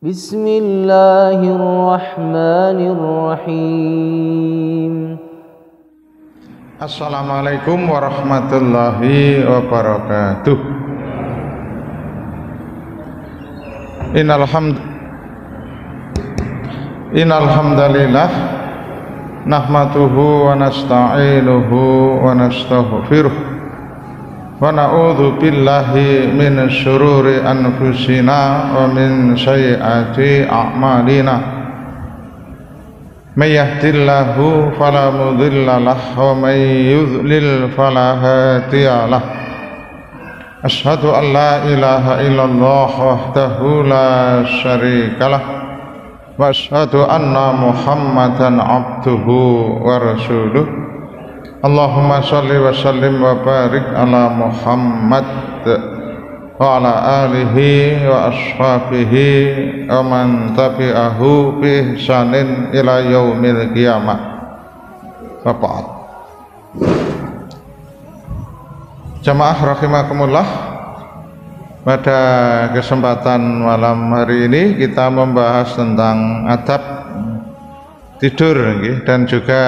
Bismillahirrahmanirrahim. Assalamualaikum warahmatullahi wabarakatuh. Innal hamdalillah nahmaduhu wa nasta'inuhu wa nastaghfiruh wa na'udzu billahi min syururi anfusina wa min sayyiati a'malina. May yahdihillahu fala mudilla lahu wa may yudlil fala hadiya lahu. Asyhadu an la ilaha illallah wahdahu la syarika lahu wa asyhadu anna Muhammadan abduhu wa rasuluh. Allahumma sholli wa sallim wa barik ala Muhammad wa ala alihi wa ashabihi wa man tabi'ahu bi ihsanin ila yaumil qiyamah. Wa ba'd. Jamaah rahimakumullah, pada kesempatan malam hari ini kita membahas tentang adab tidur dan juga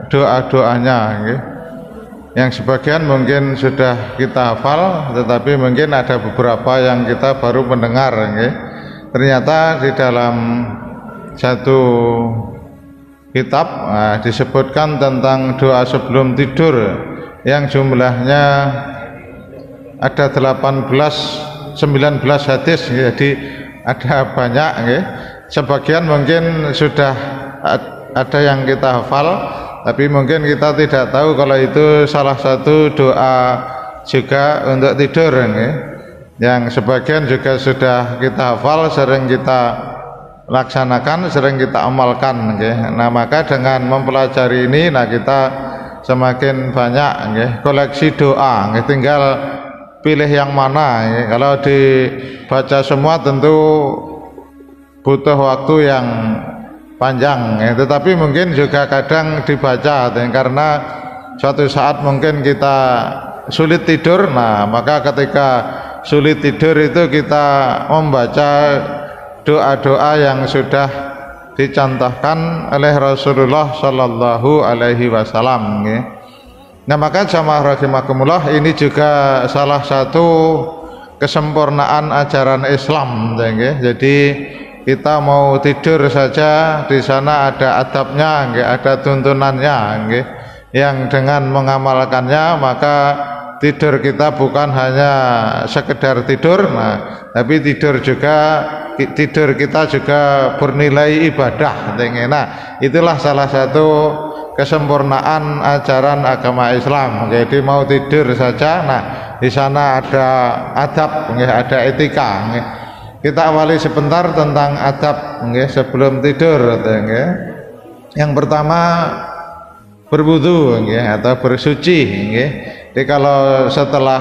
doa-doanya, yang sebagian mungkin sudah kita hafal, tetapi mungkin ada beberapa yang kita baru mendengar. Ternyata di dalam satu kitab disebutkan tentang doa sebelum tidur yang jumlahnya ada 19 hadis, jadi ada banyak. Sebagian mungkin sudah ada yang kita hafal, tapi mungkin kita tidak tahu kalau itu salah satu doa juga untuk tidur, yang sebagian juga sudah kita hafal, sering kita laksanakan, sering kita amalkan. Nah, maka dengan mempelajari ini, kita semakin banyak koleksi doa. Tinggal pilih yang mana. Kalau dibaca semua tentu butuh waktu yang panjang, tetapi mungkin juga kadang dibaca karena suatu saat mungkin kita sulit tidur. Nah, maka ketika sulit tidur itu kita membaca doa-doa yang sudah dicontohkan oleh Rasulullah Shallallahu Alaihi Wasallam. Nah, maka jamaah rahimakumullah, ini juga salah satu kesempurnaan ajaran Islam. Jadi kita mau tidur saja, di sana ada adabnya, ada tuntunannya, yang dengan mengamalkannya maka tidur kita bukan hanya sekedar tidur, tapi tidur kita juga bernilai ibadah. Nah, itulah salah satu kesempurnaan ajaran agama Islam. Jadi mau tidur saja, di sana ada adab, ada etika. Kita awali sebentar tentang adab sebelum tidur. Yang pertama berwudu atau bersuci. Jadi kalau setelah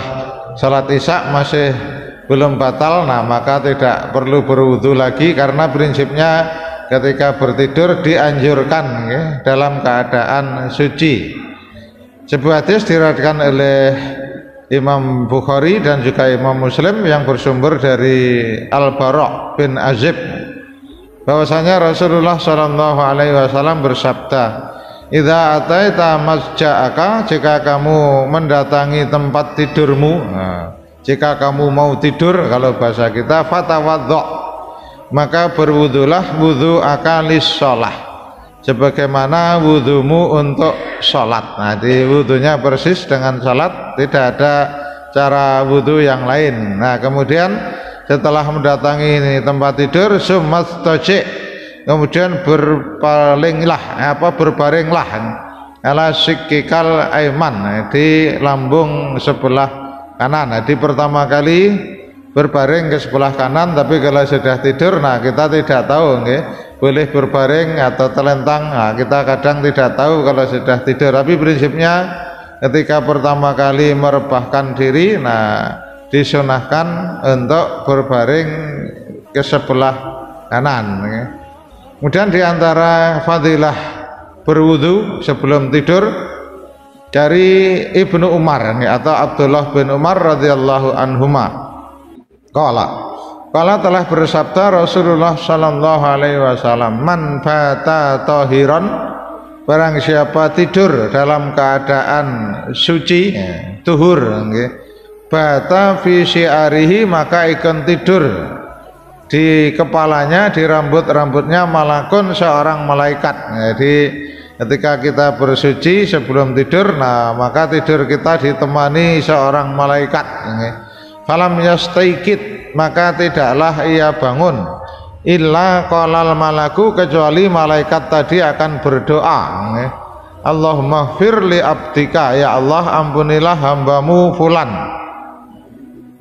salat isya masih belum batal, maka tidak perlu berwudu lagi, karena prinsipnya ketika bertidur dianjurkan dalam keadaan suci. Sebuah hadis diriwayatkan oleh Imam Bukhari dan juga Imam Muslim yang bersumber dari Al-Bara' bin Azib, bahwasanya Rasulullah Shallallahu Alaihi Wasallam bersabda, "Idza ataita masja'aka, jika kamu mendatangi tempat tidurmu, jika kamu mau tidur, kalau bahasa kita, fatawaddo', maka berwudulah wudu'aka lis-shalah, sebagaimana wudumu untuk sholat." Di wudunya persis dengan sholat, tidak ada cara wudu yang lain. Kemudian setelah mendatangi tempat tidur, sumastoji, kemudian berbaringlah ala sikikal aiman, di lambung sebelah kanan. Jadi pertama kali berbaring ke sebelah kanan, tapi kalau sudah tidur, kita tidak tahu boleh berbaring atau telentang. Kita kadang tidak tahu kalau sudah tidur, tapi prinsipnya ketika pertama kali merebahkan diri, disunahkan untuk berbaring ke sebelah kanan. Kemudian diantara fadilah berwudu sebelum tidur dari Ibnu Umar atau Abdullah bin Umar radhiyallahu anhuma, qala Kala telah bersabda Rasulullah sallallahu alaihi wasallam, man bata tahiran, barang siapa tidur dalam keadaan suci, tuhur, bata fi syi'arihi, maka ikon tidur di kepalanya, di rambut-rambutnya malakun, seorang malaikat. Jadi ketika kita bersuci sebelum tidur, nah maka tidur kita ditemani seorang malaikat. Falam yastaikid, maka tidaklah ia bangun, illa qalal malaku, kecuali malaikat tadi akan berdoa, Allahumma fir li abdika, ya Allah ampunilah hambamu fulan,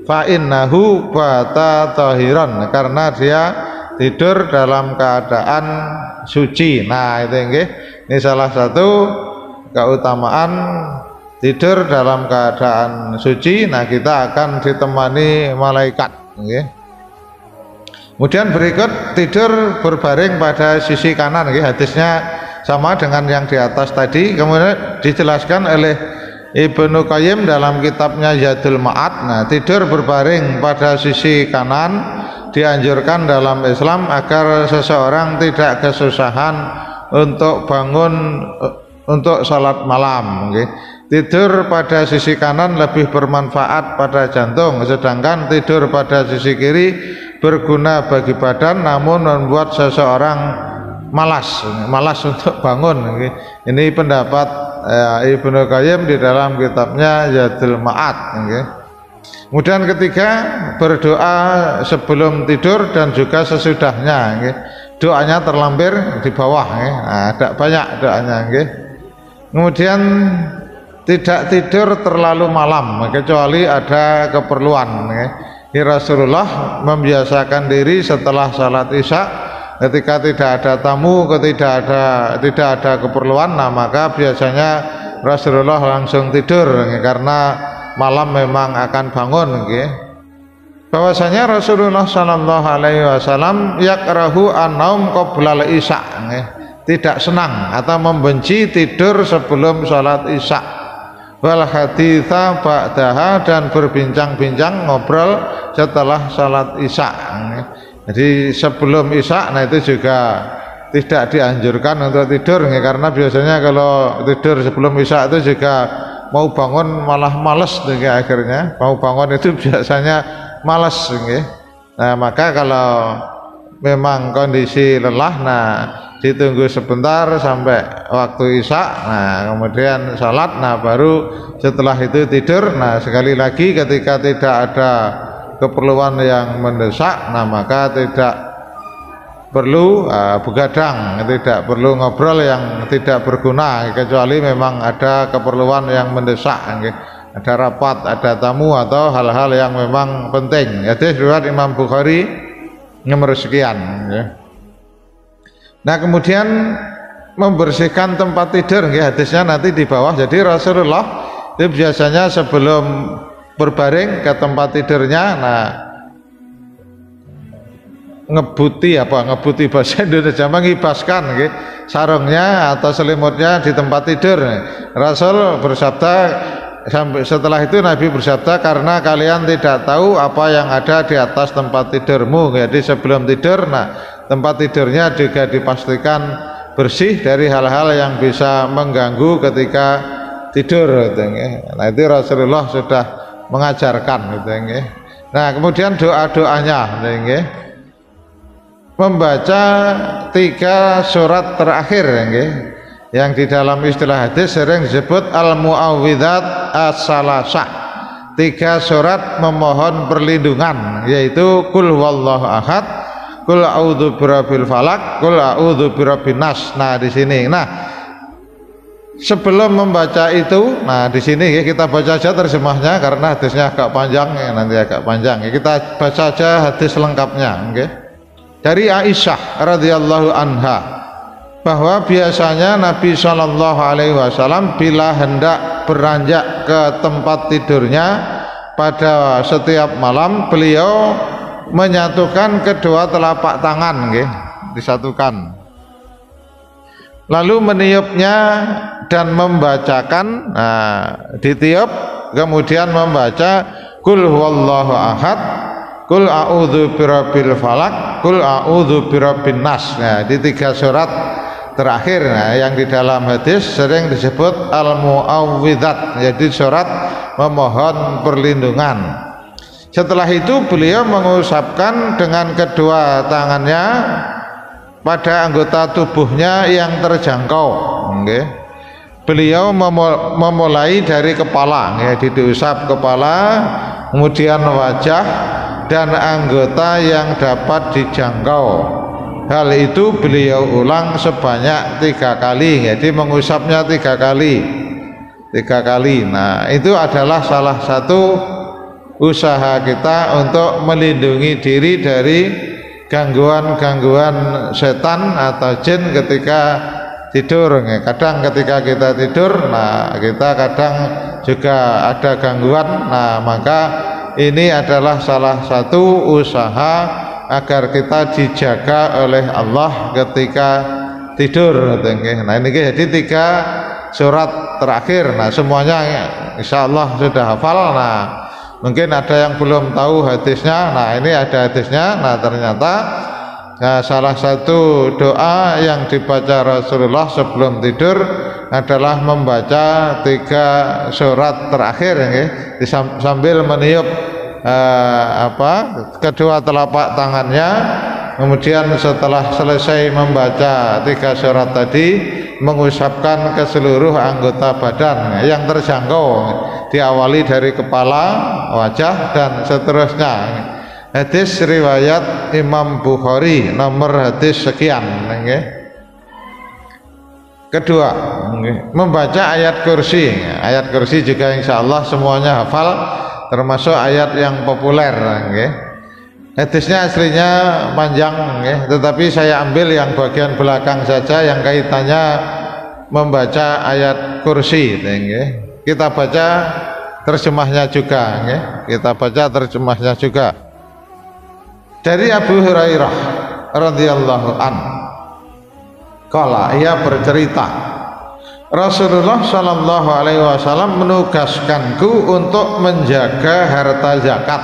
fa innahu bata tahiran, karena dia tidur dalam keadaan suci. Nah itu ini salah satu keutamaan tidur dalam keadaan suci. Nah kita akan ditemani malaikat. Kemudian berikut tidur berbaring pada sisi kanan. Hadisnya sama dengan yang di atas tadi. Kemudian dijelaskan oleh Ibnu Qayyim dalam kitabnya Zadul Ma'ad. Nah tidur berbaring pada sisi kanan dianjurkan dalam Islam agar seseorang tidak kesusahan untuk bangun untuk salat malam. Tidur pada sisi kanan lebih bermanfaat pada jantung, sedangkan tidur pada sisi kiri berguna bagi badan namun membuat seseorang malas untuk bangun. Ini pendapat Ibnu Qayyim di dalam kitabnya Zadul Ma'ad. Kemudian ketiga, berdoa sebelum tidur dan juga sesudahnya. Doanya terlampir di bawah, ada banyak doanya. Kemudian tidak tidur terlalu malam kecuali ada keperluan. Rasulullah membiasakan diri setelah salat isya, ketika tidak ada tamu, ketika tidak ada keperluan, nah maka biasanya Rasulullah langsung tidur karena malam memang akan bangun. Bahwasanya Rasulullah sallallahu alaihi wasallam yakrahu an-naum qoblal isya, tidak senang atau membenci tidur sebelum salat isya, wal haditha ba'daha, dan berbincang-bincang ngobrol setelah salat isya. Jadi sebelum isya, nah itu juga tidak dianjurkan untuk tidur, karena biasanya kalau tidur sebelum isya itu juga mau bangun malah males, akhirnya mau bangun itu biasanya malas. Nah maka kalau memang kondisi lelah, nah ditunggu sebentar sampai waktu isya, nah kemudian salat, nah baru setelah itu tidur. Nah sekali lagi ketika tidak ada keperluan yang mendesak, nah maka tidak perlu begadang, tidak perlu ngobrol yang tidak berguna, kecuali memang ada keperluan yang mendesak, ada rapat, ada tamu, atau hal-hal yang memang penting. Hadis riwayat Imam Bukhari nomor sekian. Nah kemudian membersihkan tempat tidur, hadisnya nanti di bawah. Jadi Rasulullah itu biasanya sebelum berbaring ke tempat tidurnya, nah ngebuti bahasa Indonesia, mengibaskan sarungnya atau selimutnya di tempat tidur. Rasul bersabda, sampai setelah itu Nabi bersabda, karena kalian tidak tahu apa yang ada di atas tempat tidurmu. Jadi sebelum tidur, nah tempat tidurnya juga dipastikan bersih dari hal-hal yang bisa mengganggu ketika tidur. Nah itu Rasulullah sudah mengajarkan. Nah kemudian doa-doanya, membaca 3 surat terakhir, yang di dalam istilah hadis sering disebut al-mu'awwidzat as-salasah, 3 surat memohon perlindungan, yaitu kul huwallahu ahad, kul a'udzu birabbil falaq, kul a'udzu birabbin nas. Nah di sini, nah sebelum membaca itu, nah di sini kita baca saja terjemahnya karena hadisnya agak panjang, nanti agak panjang. Kita baca saja hadis lengkapnya. Dari Aisyah radhiyallahu anha, bahwa biasanya Nabi Shallallahu alaihi wasallam bila hendak beranjak ke tempat tidurnya pada setiap malam, beliau menyatukan kedua telapak tangan, disatukan, lalu meniupnya dan membacakan, nah ditiup, kemudian membaca kul huwallahu ahad, Kul a'udzu birabbil falak, kul a'udzu birabbin nas. Nah, di 3 surat terakhir, nah, yang di dalam hadis sering disebut al-mu'awwidzat, jadi surat memohon perlindungan. Setelah itu beliau mengusapkan dengan kedua tangannya pada anggota tubuhnya yang terjangkau. Okay. Beliau memulai dari kepala, ya, diusap kepala, kemudian wajah dan anggota yang dapat dijangkau. Hal itu beliau ulang sebanyak 3 kali, jadi mengusapnya 3 kali. Nah, itu adalah salah satu usaha kita untuk melindungi diri dari gangguan-gangguan setan atau jin ketika tidur. Kadang ketika kita tidur, nah, kita kadang juga ada gangguan. Nah, maka ini adalah salah satu usaha agar kita dijaga oleh Allah ketika tidur. Nah, ini jadi 3 surat terakhir. Nah, semuanya insya Allah sudah hafal. Nah, mungkin ada yang belum tahu hadisnya. Nah, ini ada hadisnya. Nah, ternyata salah satu doa yang dibaca Rasulullah sebelum tidur adalah membaca 3 surat terakhir, ya, sambil meniup kedua telapak tangannya. Kemudian setelah selesai membaca 3 surat tadi, mengusapkan ke seluruh anggota badan yang terjangkau, diawali dari kepala, wajah, dan seterusnya. Hadis riwayat Imam Bukhari, nomor hadis sekian. Kedua, membaca ayat kursi. Ayat kursi juga insya Allah semuanya hafal, termasuk ayat yang populer. Hadisnya aslinya panjang, tetapi saya ambil yang bagian belakang saja yang kaitannya membaca ayat kursi. Kita baca terjemahnya juga. Kita baca terjemahnya juga. Dari Abu Hurairah radhiyallahu an, qala, ia bercerita, Rasulullah Shallallahu Alaihi Wasallam menugaskanku untuk menjaga harta zakat.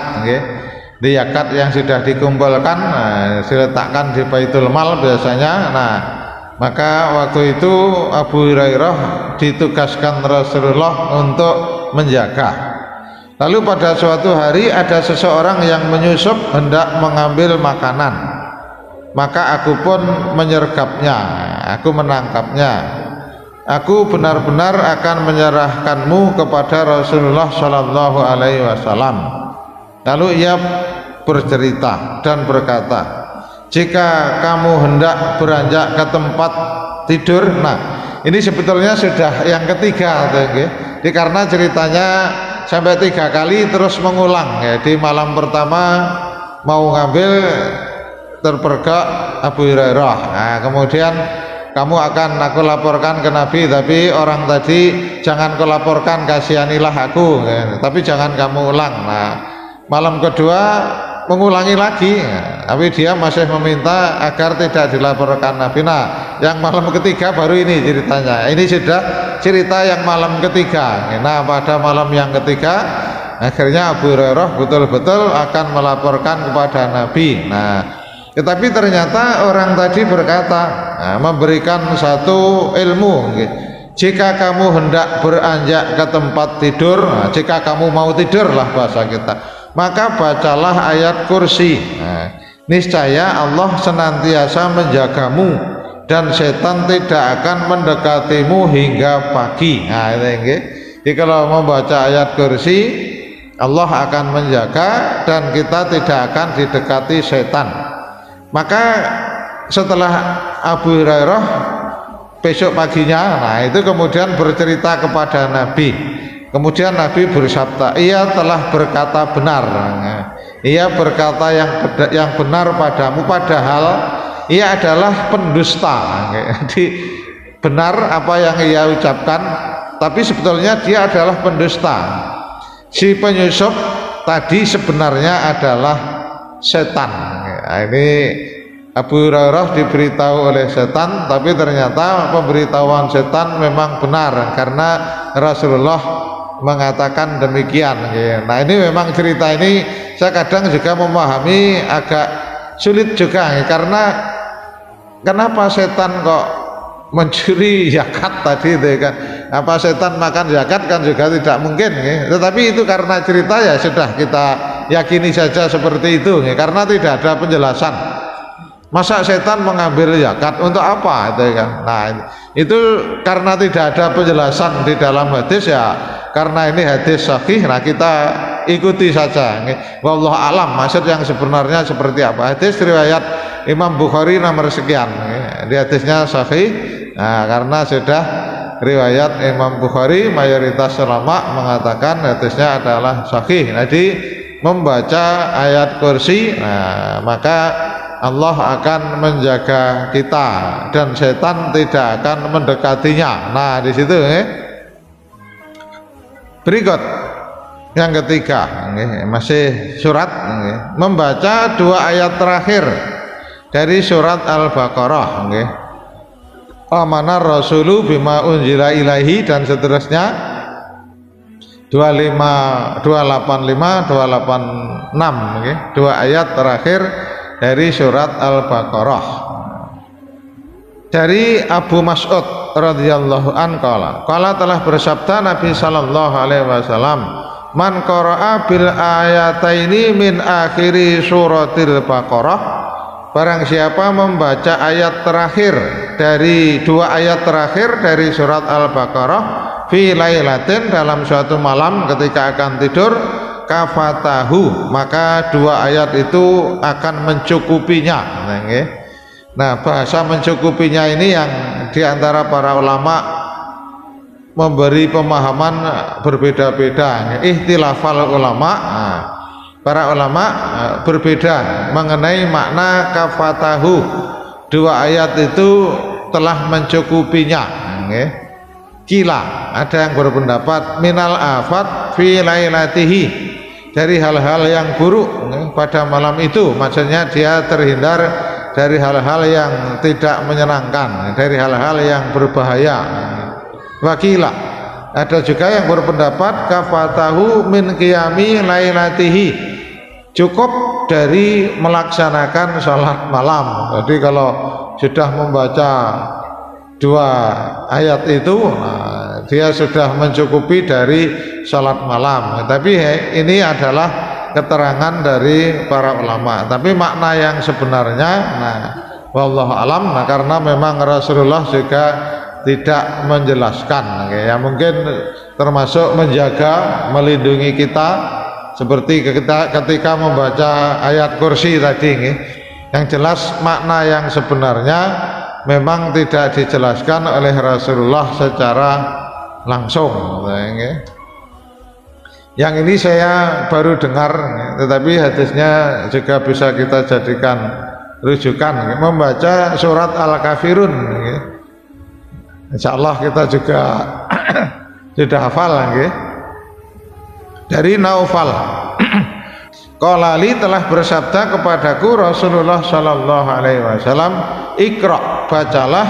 Di zakat yang sudah dikumpulkan, diletakkan di Baitul Mal biasanya. Nah, maka waktu itu Abu Hurairah ditugaskan Rasulullah untuk menjaga. Lalu pada suatu hari ada seseorang yang menyusup hendak mengambil makanan, maka aku pun menyergapnya, aku menangkapnya. Aku benar-benar akan menyerahkanmu kepada Rasulullah Shallallahu Alaihi Wasallam. Lalu ia bercerita dan berkata, jika kamu hendak beranjak ke tempat tidur. Nah, ini sebetulnya sudah yang ketiga, karena ceritanya sampai 3 kali terus mengulang. Di malam pertama mau ngambil, terpergok Abu Hurairah. Nah, kemudian kamu akan aku laporkan ke Nabi, tapi orang tadi jangan kau laporkan, kasihanilah aku, tapi jangan kamu ulang. Nah, malam kedua mengulangi lagi, tapi dia masih meminta agar tidak dilaporkan Nabi. Nah, yang malam ketiga baru ini ceritanya. Ini sudah cerita yang malam ketiga. Nah, pada malam yang ketiga akhirnya Abu Hurairah betul-betul akan melaporkan kepada Nabi. Nah, tetapi ternyata orang tadi berkata, memberikan satu ilmu. Jika kamu hendak beranjak ke tempat tidur, jika kamu mau tidur lah bahasa kita, maka bacalah ayat kursi. Niscaya Allah senantiasa menjagamu dan setan tidak akan mendekatimu hingga pagi. Nah, jadi kalau membaca ayat kursi, Allah akan menjaga dan kita tidak akan didekati setan. Maka setelah Abu Hurairah besok paginya, nah itu kemudian bercerita kepada Nabi. Kemudian Nabi bersabda, ia telah berkata benar. Ia berkata yang benar padamu, padahal ia adalah pendusta. Jadi benar apa yang ia ucapkan, tapi sebetulnya dia adalah pendusta. Si penyusup tadi sebenarnya adalah setan. Nah, ini Abu Hurairah diberitahu oleh setan, tapi ternyata pemberitahuan setan memang benar, karena Rasulullah mengatakan demikian. Nah ini memang cerita ini saya kadang juga memahami agak sulit juga, karena kenapa setan kok mencuri zakat tadi itu kan? Apa setan makan zakat kan juga tidak mungkin, tetapi itu karena cerita ya sudah kita yakini saja seperti itu, karena tidak ada penjelasan. Masa setan mengambil zakat untuk apa itu kan? Nah itu karena tidak ada penjelasan di dalam hadis ya, karena ini hadis sahih, nah kita ikuti saja. Wallahu alam maksud yang sebenarnya seperti apa. Hadis riwayat Imam Bukhari nomor sekian, di hadisnya sahih. Nah karena sudah riwayat Imam Bukhari, mayoritas ulama mengatakan hadisnya adalah sahih. Jadi membaca ayat kursi, nah, maka Allah akan menjaga kita dan setan tidak akan mendekatinya. Nah di situ berikut yang ketiga, masih surat, membaca 2 ayat terakhir dari surat Al-Baqarah, amanar rasulu bima unzila ilaihi dan seterusnya, 25, 285, 286, 2 ayat terakhir dari surat Al-Baqarah. Dari Abu Mas'ud radhiyallahu an qala telah bersabda Nabi sallallahu alaihi wasallam, man qara'a bil ayataini min akhiri suratil Baqarah, barang siapa membaca ayat terakhir dari 2 ayat terakhir dari surat Al-Baqarah fi lailatin, dalam suatu malam ketika akan tidur, kafatahu, maka 2 ayat itu akan mencukupinya. Nah bahasa mencukupinya ini yang diantara para ulama memberi pemahaman berbeda-beda, ihtilafal ulama. Para ulama berbeda mengenai makna kafatahu, 2 ayat itu telah mencukupinya. Kila, ada yang berpendapat minal afat fi lailatihi, dari hal-hal yang buruk pada malam itu, maksudnya dia terhindar dari hal-hal yang tidak menyenangkan, dari hal-hal yang berbahaya. Wakila, ada juga yang berpendapat kafatahu min qiyami lailatihi, cukup dari melaksanakan sholat malam. Jadi kalau sudah membaca 2 ayat itu, nah, dia sudah mencukupi dari sholat malam. Tapi ini adalah keterangan dari para ulama. Tapi makna yang sebenarnya, nah, wallahu alam, nah, karena memang Rasulullah juga tidak menjelaskan, ya mungkin termasuk menjaga, melindungi kita, seperti ketika membaca ayat kursi tadi. Yang jelas makna yang sebenarnya memang tidak dijelaskan oleh Rasulullah secara langsung. Yang ini saya baru dengar, tetapi hadisnya juga bisa kita jadikan rujukan, membaca surat Al-Kafirun. Insya Allah kita juga sudah hafal. Dari Naufal, Qalali telah bersabda kepadaku Rasulullah Shallallahu Alaihi Wasallam, Iqra, bacalah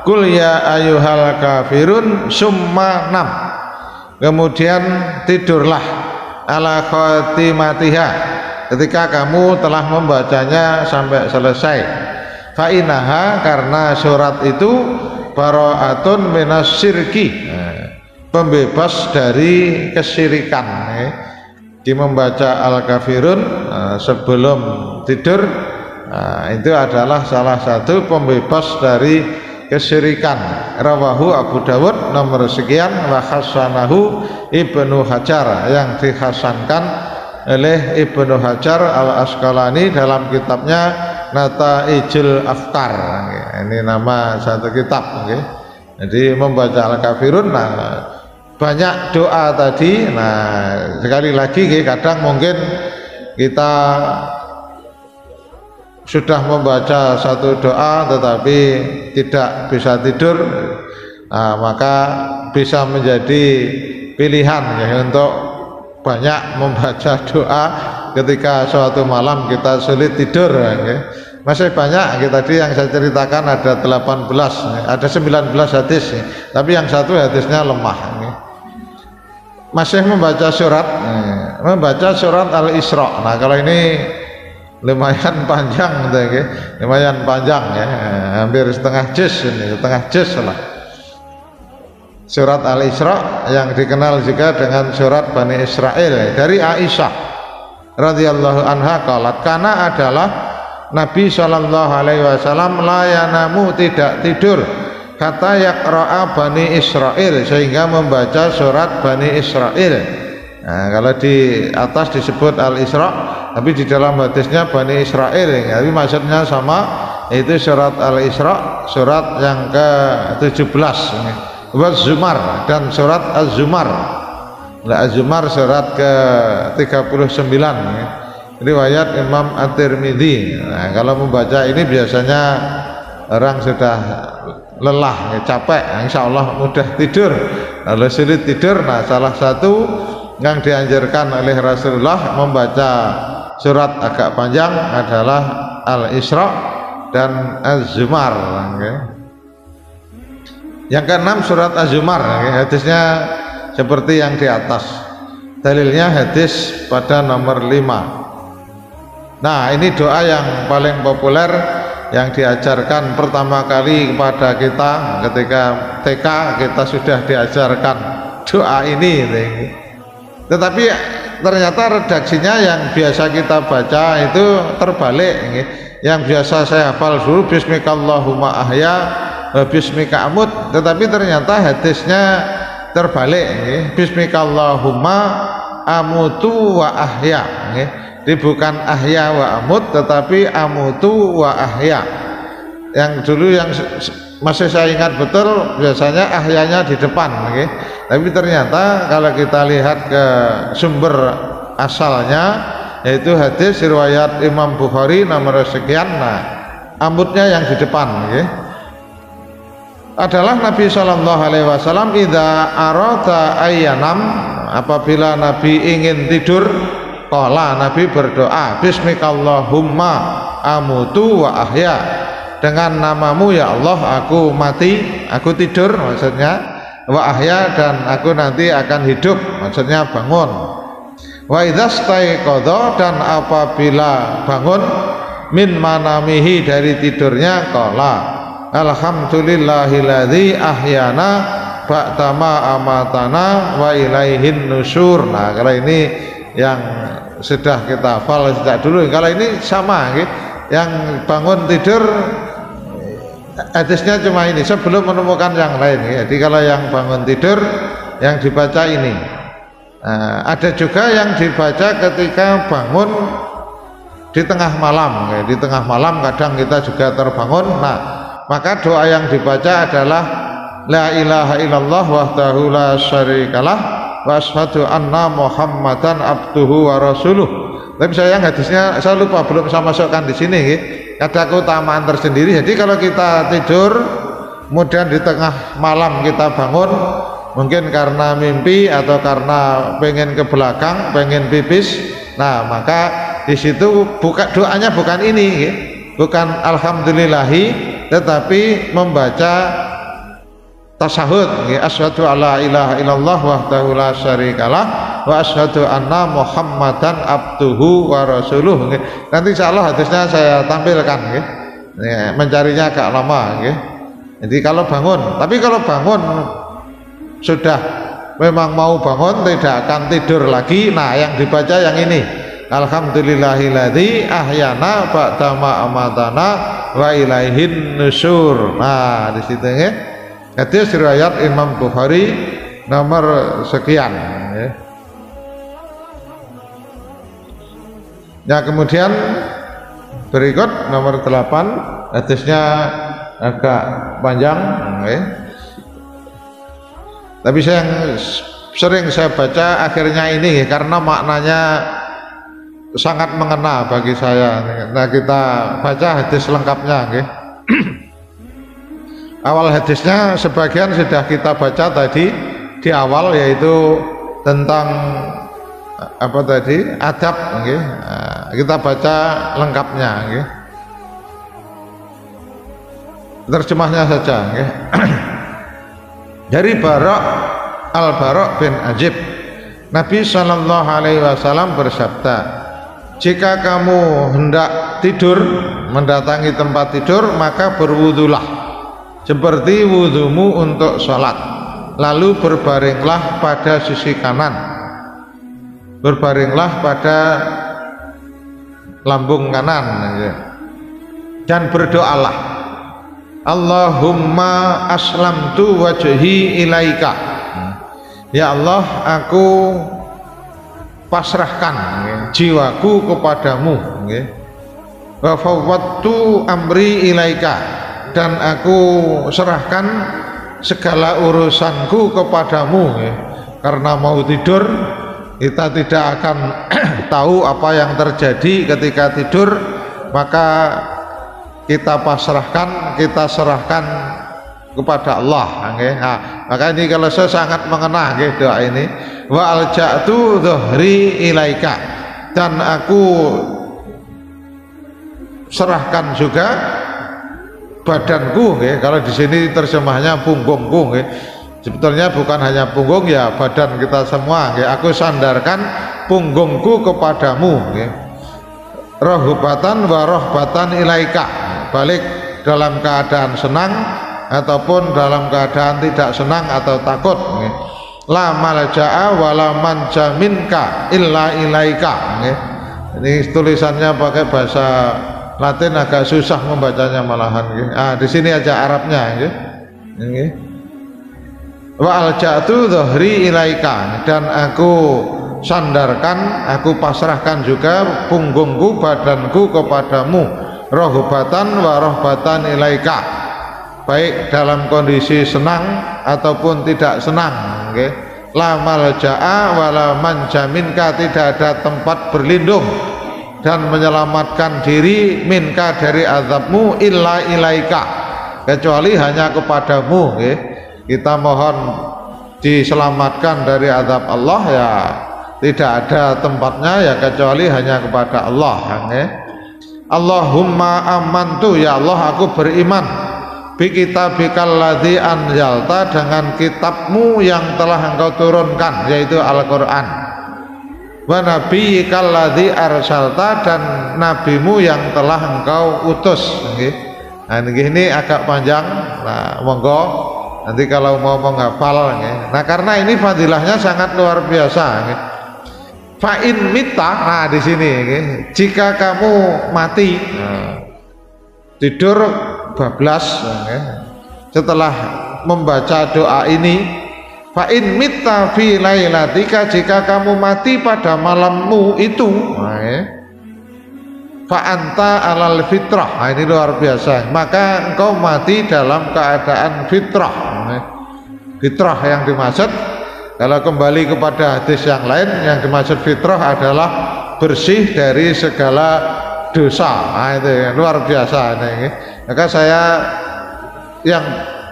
Qul ya ayyuhal kafirun summa nam, kemudian tidurlah ala khatimatiha, ketika kamu telah membacanya sampai selesai. Fa'inaha, karena surat itu bara'atun minas syirki, pembebas dari kesyirikan. Di membaca Al-Kafirun sebelum tidur, itu adalah salah satu pembebas dari kesyirikan. Rawahu Abu Dawud nomor sekian, wa hasanahu Ibnu Hajar, yang dihasankan oleh Ibnu Hajar Al-Asqalani dalam kitabnya Nataijul Afkar. Ini nama satu kitab. Jadi membaca Al-Kafirun, nah, banyak doa tadi. Nah sekali lagi, kadang mungkin kita sudah membaca satu doa tetapi tidak bisa tidur, nah, maka bisa menjadi pilihan ya untuk banyak membaca doa ketika suatu malam kita sulit tidur. Masih banyak tadi yang saya ceritakan, ada 18, ada 19 hadis, tapi yang satu hadisnya lemah. masih membaca surat Al-Isra. Nah, kalau ini lumayan panjang lumayan panjang ya, hampir setengah juz lah. Surat Al-Isra yang dikenal juga dengan surat Bani Israil. Dari Aisyah radhiyallahu anha qalat, karena adalah Nabi sallallahu alaihi wasallam la yanamu, tidak tidur, kata yaqra'a Bani Israil, sehingga membaca surat Bani Israil. Nah, kalau di atas disebut Al-Isra, tapi di dalam hadisnya Bani Israil, tapi maksudnya sama, yaitu surat Al-Isra, surat yang ke-17, buat Zumar, dan surat Az-Zumar. Az-Zumar surat ke-39, riwayat Imam At-Tirmidzi. Nah, kalau membaca ini biasanya orang sudah lelah, capek, insya Allah mudah tidur. Kalau sulit tidur, nah salah satu yang dianjurkan oleh Rasulullah membaca surat agak panjang adalah Al-Isra dan Az-Zumar. Yang keenam surat Az-Zumar, hadisnya seperti yang di atas. Dalilnya hadis pada nomor 5. Nah, ini doa yang paling populer yang diajarkan pertama kali kepada kita ketika TK, kita sudah diajarkan doa ini. Tetapi ternyata redaksinya yang biasa kita baca itu terbalik. Yang biasa saya hafal dulu bismikallahumma ahya wa bismika amut, tetapi ternyata hadisnya terbalik. Bismikallahumma amutu wa ahya. Jadi bukan ahya wa amut, tetapi amutu wa ahya. Yang dulu yang masih saya ingat betul, biasanya ahyanya di depan, tapi ternyata kalau kita lihat ke sumber asalnya, yaitu hadis riwayat Imam Bukhari nomor sekian, nah amutnya yang di depan, adalah Nabi Shallallahu Alaihi Wasallam idza arada ayyanam, apabila Nabi ingin tidur, qala, Nabi berdoa, bismikallahumma amutu wa ahya, dengan namamu ya Allah aku mati, aku tidur maksudnya, wa ahya, dan aku nanti akan hidup maksudnya bangun. Wa idzastaiqadha, dan apabila bangun, min manamihi, dari tidurnya, qala alhamdulillahilladzi ahyana ba'dama amatana wa ilaihin nusyur. Nah, kalau ini yang sudah kita hafal sejak dulu. Kalau ini sama, yang bangun tidur hadisnya cuma ini, sebelum menemukan yang lain. Jadi kalau yang bangun tidur yang dibaca ini. Nah, ada juga yang dibaca ketika bangun di tengah malam. Di tengah malam kadang kita juga terbangun. Nah, maka doa yang dibaca adalah la ilaha illallah wahdahu la syarikalah wa asyhadu anna Muhammadan abduhu wa rasuluh. Tapi sayang hadisnya saya lupa, belum saya masukkan di sini. Ada keutamaan tersendiri. Jadi kalau kita tidur kemudian di tengah malam kita bangun, mungkin karena mimpi atau karena pengen ke belakang, pengen pipis, nah maka di situ doanya bukan ini, bukan alhamdulillahi, tetapi membaca tasahud, asyhadu alla ilaha illallah wahdahu la syarikalah wa asyhadu anna Muhammadan abduhu wa rasuluh. Nanti insyaallah hadisnya saya tampilkan, mencarinya agak lama. Jadi kalau bangun, tapi kalau bangun sudah memang mau bangun, tidak akan tidur lagi, nah yang dibaca yang ini, alhamdulillahilladzi ahyana ba'dama amatana wa ilaihin nusyur. Nah di situ hadis riwayat Imam Bukhari nomor sekian. Nah kemudian berikut nomor 8, hadisnya agak panjang, tapi sering saya baca akhirnya ini karena maknanya sangat mengena bagi saya. Nah kita baca hadis lengkapnya. Awal hadisnya sebagian sudah kita baca tadi di awal, yaitu tentang apa tadi, adab. Kita baca lengkapnya, terjemahnya saja. Dari Bara' bin Azib Nabi Shallallahu Alaihi Wasallam bersabda, jika kamu hendak tidur, mendatangi tempat tidur, maka berwudulah seperti wudumu untuk sholat, lalu berbaringlah pada sisi kanan, berbaringlah pada lambung kanan, dan berdoalah, Allahumma aslamtu wajhi ilaika, ya Allah, aku pasrahkan jiwaku kepadamu, wa fawwadtu amri ilaika, dan aku serahkan segala urusanku kepadamu. Karena mau tidur, kita tidak akan tahu apa yang terjadi ketika tidur, maka kita pasrahkan, kita serahkan kepada Allah. Nah, maka ini kalau saya sangat mengena doa ini, wa alja'tu dhuhri ilaika, dan aku serahkan juga badanku. Kalau di sini terjemahnya punggungku, sebetulnya bukan hanya punggung, ya badan kita semua. Aku sandarkan punggungku kepadamu, rohbatan wa rohbatan ilaika, balik dalam keadaan senang ataupun dalam keadaan tidak senang atau takut. La malja'a wa la manja minka illa ilaika. Ini tulisannya pakai bahasa Latin, agak susah membacanya malahan. Di sini aja Arabnya. Wa alja'tu dhuhri ilaika, dan aku sandarkan, aku pasrahkan juga punggungku, badanku kepadamu, rohbatan wa rohbatan ilaika, baik dalam kondisi senang ataupun tidak senang. La malja'a wa la manja minka, tidak ada tempat berlindung dan menyelamatkan diri minka dari azabmu illa ilaika, kecuali hanya kepadamu. Kita mohon diselamatkan dari azab Allah, ya tidak ada tempatnya ya kecuali hanya kepada Allah. Allahumma amantu, ya Allah, aku beriman bi kitabikal ladzi anzalta, dengan kitabmu yang telah engkau turunkan, yaitu Al-Quran, wa nabiyyikal ladzi arsalta, dan nabimu yang telah engkau utus. Nah, ini agak panjang, nah monggo nanti kalau mau menghafal. Nah, karena ini fadilahnya sangat luar biasa. Fa'in mita, nah di sini, jika kamu mati, tidur bablas, setelah membaca doa ini, fa'in mita fi lailatika, jika kamu mati pada malammu itu, fa'anta alal fitrah. Nah, ini luar biasa, maka engkau mati dalam keadaan fitrah. Fitrah yang dimaksud, kalau kembali kepada hadis yang lain, yang dimaksud fitrah adalah bersih dari segala dosa. Nah, itu luar biasa ini. Maka saya yang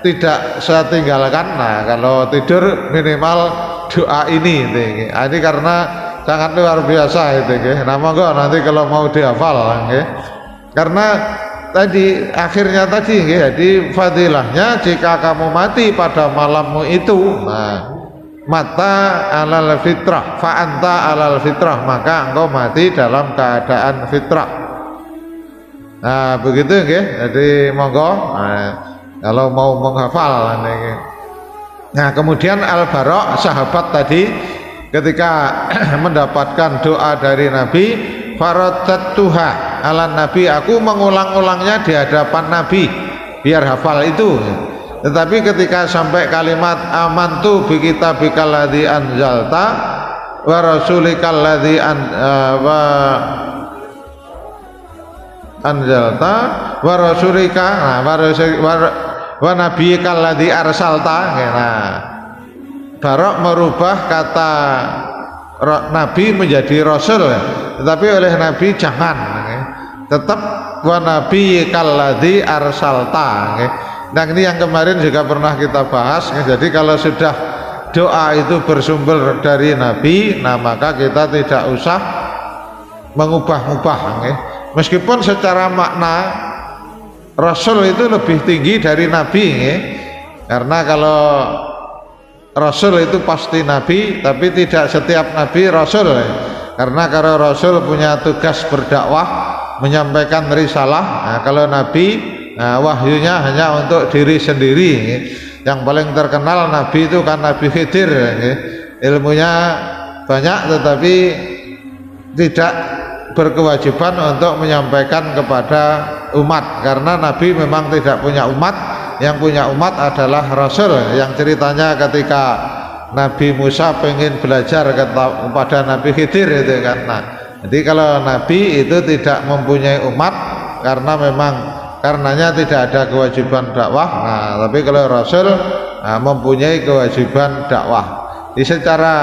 tidak saya tinggalkan, nah kalau tidur minimal doa ini. Nah, ini karena sangat luar biasa itu. Nah, monggo nanti kalau mau dihafal, karena tadi akhirnya tadi, jadi fadilahnya jika kamu mati pada malammu itu, nah, mata alal fitrah, fa'anta alal fitrah, maka engkau mati dalam keadaan fitrah. Nah, begitu, jadi monggo, nah, kalau mau menghafal. Nah, kemudian Al-Bara' sahabat tadi ketika mendapatkan doa dari Nabi, faradatuha ala Nabi, aku mengulang-ulangnya di hadapan Nabi biar hafal itu. Tetapi ketika sampai kalimat amantu bi kitabikal ladzi anzalta wa rasulikal ladzi anzalta wa rasulika, wa nabiyikal ladzi arsalta, nah Bara' merubah kata Nabi menjadi Rasul, tetapi oleh Nabi jangan, tetap wa nabiyikal ladzi arsalta. Nah, ini yang kemarin juga pernah kita bahas. Jadi kalau sudah doa itu bersumber dari Nabi, nah maka kita tidak usah mengubah-ubah. Meskipun secara makna Rasul itu lebih tinggi dari Nabi, karena kalau Rasul itu pasti nabi, tapi tidak setiap nabi rasul. Karena kalau rasul punya tugas berdakwah, menyampaikan risalah. Nah, kalau nabi, nah, wahyunya hanya untuk diri sendiri. Yang paling terkenal nabi itu kan Nabi Khidir. Ilmunya banyak tetapi tidak berkewajiban untuk menyampaikan kepada umat, karena nabi memang tidak punya umat. Yang punya umat adalah rasul. Yang ceritanya ketika Nabi Musa pengen belajar kepada Nabi Khidir itu kan. Nah, jadi kalau nabi itu tidak mempunyai umat karena memang karenanya tidak ada kewajiban dakwah. Nah, tapi kalau rasul mempunyai kewajiban dakwah. Di secara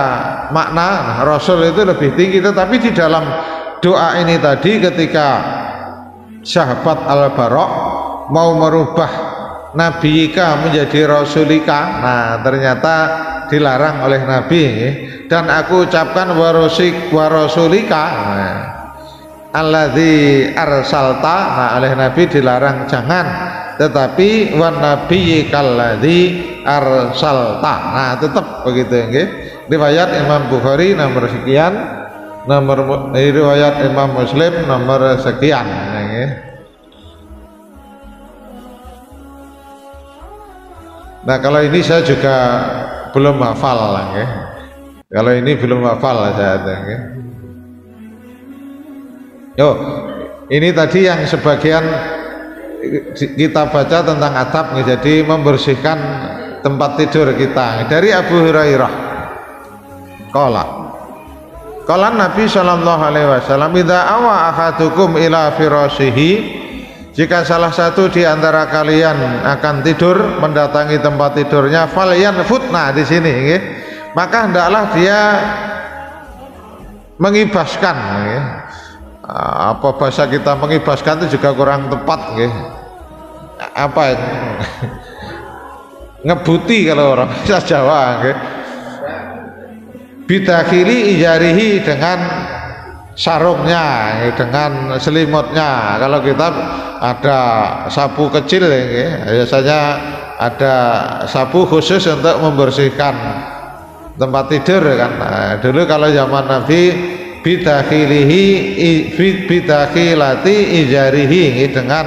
makna rasul itu lebih tinggi, tetapi di dalam doa ini tadi ketika sahabat Al-Bara mau merubah nabiyika menjadi rasulika, nah ternyata dilarang oleh Nabi. Dan aku ucapkan warasulika, nah, alladzi arsalta, nah oleh Nabi dilarang jangan, tetapi wan nabiyyikal ladzi arsalta, nah tetap begitu nggih. Riwayat Imam Bukhari nomor sekian, nomor riwayat Imam Muslim nomor sekian nggih. Nah kalau ini saya juga belum hafal lah ya. Kalau ini belum hafal saya ya. Yo, ini tadi yang sebagian kita baca tentang adab, jadi membersihkan tempat tidur kita. Dari Abu Hurairah, Qala Nabi sallallahu alaihi wasallam, idza awa ahadukum ila firashihi, jika salah satu di antara kalian akan tidur mendatangi tempat tidurnya, falyanfut, nah di sini nggih, maka hendaklah dia mengibaskan nggih. Apa bahasa kita mengibaskan itu juga kurang tepat nggih. Apa ngebuti kalau orang bahasa Jawa nggih. Bidakhili ijarihi, dengan sarungnya, dengan selimutnya. Kalau kita ada sapu kecil ya, biasanya ada sapu khusus untuk membersihkan tempat tidur kan. Nah, dulu kalau zaman Nabi bidakhilati ijarihi, dengan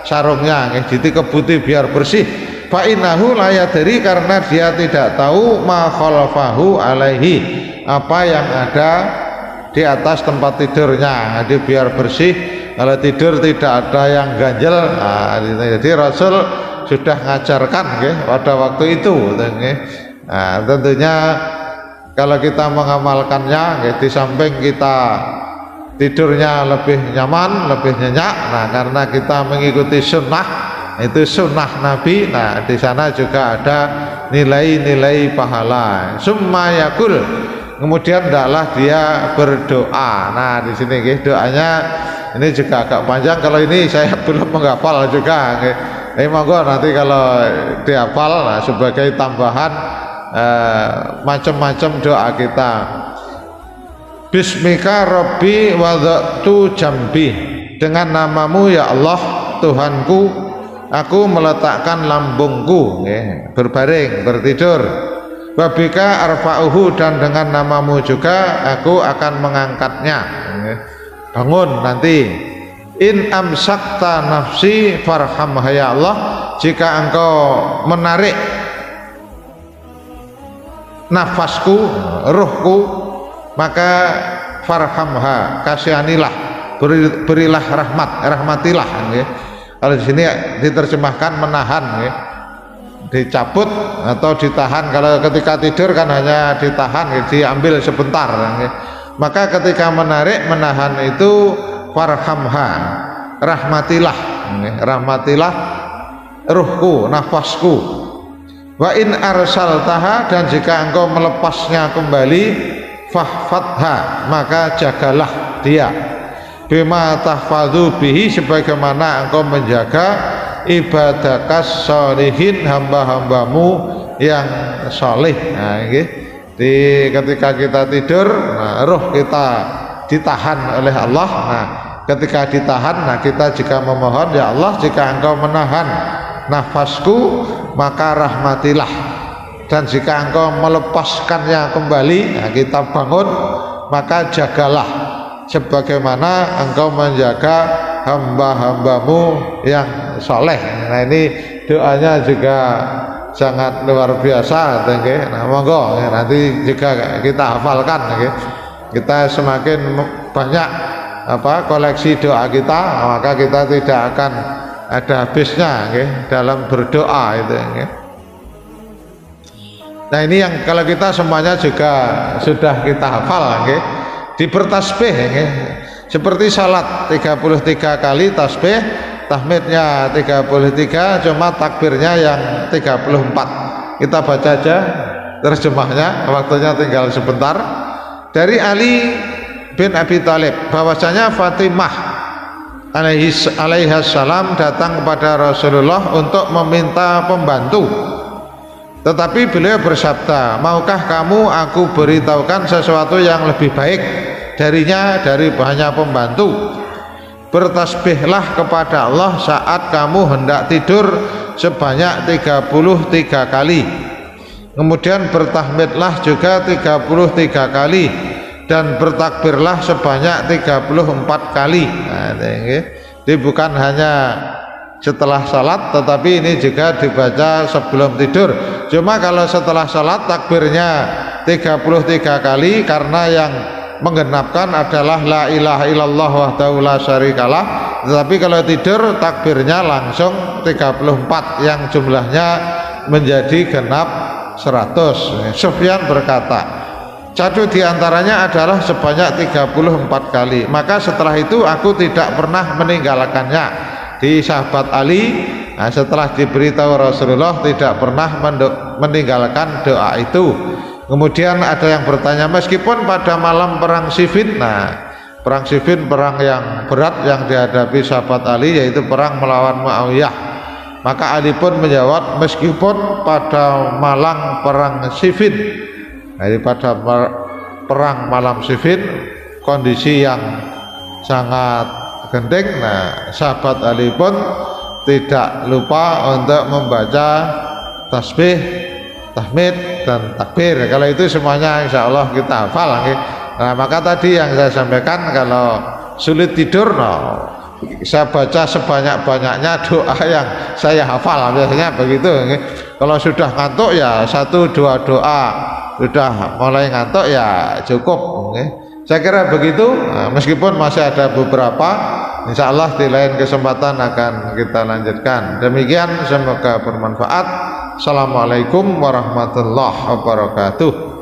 sarungnya dikebuti biar bersih. Fa innahu la yadri, karena dia tidak tahu ma khalafahu alaihi, apa yang ada di atas tempat tidurnya. Jadi biar bersih, kalau tidur tidak ada yang ganjel. Nah, jadi Rasul sudah ngajarkan pada waktu itu. Nah, tentunya kalau kita mengamalkannya, di samping kita tidurnya lebih nyaman, lebih nyenyak, nah karena kita mengikuti sunnah, itu sunnah Nabi. Nah di sana juga ada nilai-nilai pahala. Summa yakul, kemudian hendaklah dia berdoa. Nah di sini doanya ini juga agak panjang, kalau ini saya belum menghafal juga. Monggo nanti kalau dihafal, nah, sebagai tambahan macam-macam doa kita. Bismika Rabbi wada'tu jambi, dengan namamu ya Allah Tuhanku, aku meletakkan lambungku, berbaring, bertidur. Wabika arfa'uhu, dan dengan namamu juga aku akan mengangkatnya, bangun nanti. In amsakta nafsi farhamha ya Allah, jika engkau menarik nafasku, ruhku, maka farhamha, kasihanilah, berilah rahmat, rahmatilah. Kalau di sini diterjemahkan menahan, dicabut atau ditahan. Kalau ketika tidur kan hanya ditahan, diambil sebentar. Maka ketika menarik, menahan itu farhamha, rahmatilah, rahmatilah ruhku, nafasku. Wa in arsaltaha, dan jika engkau melepasnya kembali, fahfadha, maka jagalah dia. Bima tahfadhu bihi, sebagaimana engkau menjaga ibadakas sholihin, hamba-hambamu yang soleh. Nah, ketika kita tidur, nah, ruh kita ditahan oleh Allah. Nah, ketika ditahan, nah kita jika memohon, ya Allah, jika engkau menahan nafasku, maka rahmatilah dan jika engkau melepaskannya kembali, nah kita bangun, maka jagalah sebagaimana engkau menjaga hamba-hambamu yang soleh. Nah ini doanya juga sangat luar biasa, okay? Nah monggo nanti juga kita hafalkan, okay? Kita semakin banyak koleksi doa kita, maka kita tidak akan ada habisnya, okay? Dalam berdoa itu, okay? Nah ini yang kalau kita semuanya juga sudah kita hafal, okay? Di bertasbih, okay? Seperti salat 33 kali tasbih, tahmidnya 33, cuma takbirnya yang 34. Kita baca aja terjemahnya, waktunya tinggal sebentar. Dari Ali bin Abi Thalib bahwasanya Fatimah alaihissalam datang kepada Rasulullah untuk meminta pembantu, tetapi beliau bersabda, maukah kamu aku beritahukan sesuatu yang lebih baik darinya dari banyak pembantu? Bertasbihlah kepada Allah saat kamu hendak tidur sebanyak 33 kali, kemudian bertahmidlah juga 33 kali, dan bertakbirlah sebanyak 34 kali. Nah, ini bukan hanya setelah salat, tetapi ini juga dibaca sebelum tidur. Cuma kalau setelah salat takbirnya 33 kali, karena yang menggenapkan adalah la ilaha illallah wahdahu la syarikalah. Tetapi kalau tidur takbirnya langsung 34 yang jumlahnya menjadi genap 100. Sufyan berkata, satu diantaranya adalah sebanyak 34 kali. Maka setelah itu aku tidak pernah meninggalkannya. Di sahabat Ali, nah setelah diberitahu Rasulullah tidak pernah meninggalkan doa itu. Kemudian ada yang bertanya, meskipun pada malam perang Siffin, nah perang Siffin perang yang berat yang dihadapi sahabat Ali, yaitu perang melawan Muawiyah, maka Ali pun menjawab, meskipun pada malam perang Siffin, jadi pada perang malam Siffin kondisi yang sangat genting, nah sahabat Ali pun tidak lupa untuk membaca tasbih, tahmid, dan takbir. Kalau itu semuanya insya Allah kita hafal. Nah maka tadi yang saya sampaikan, kalau sulit tidur, saya baca sebanyak-banyaknya doa yang saya hafal, biasanya begitu. Kalau sudah ngantuk ya 1-2 doa, sudah mulai ngantuk ya cukup. Saya kira begitu. Nah, meskipun masih ada beberapa, insya Allah di lain kesempatan akan kita lanjutkan. Demikian, semoga bermanfaat. Assalamualaikum warahmatullahi wabarakatuh.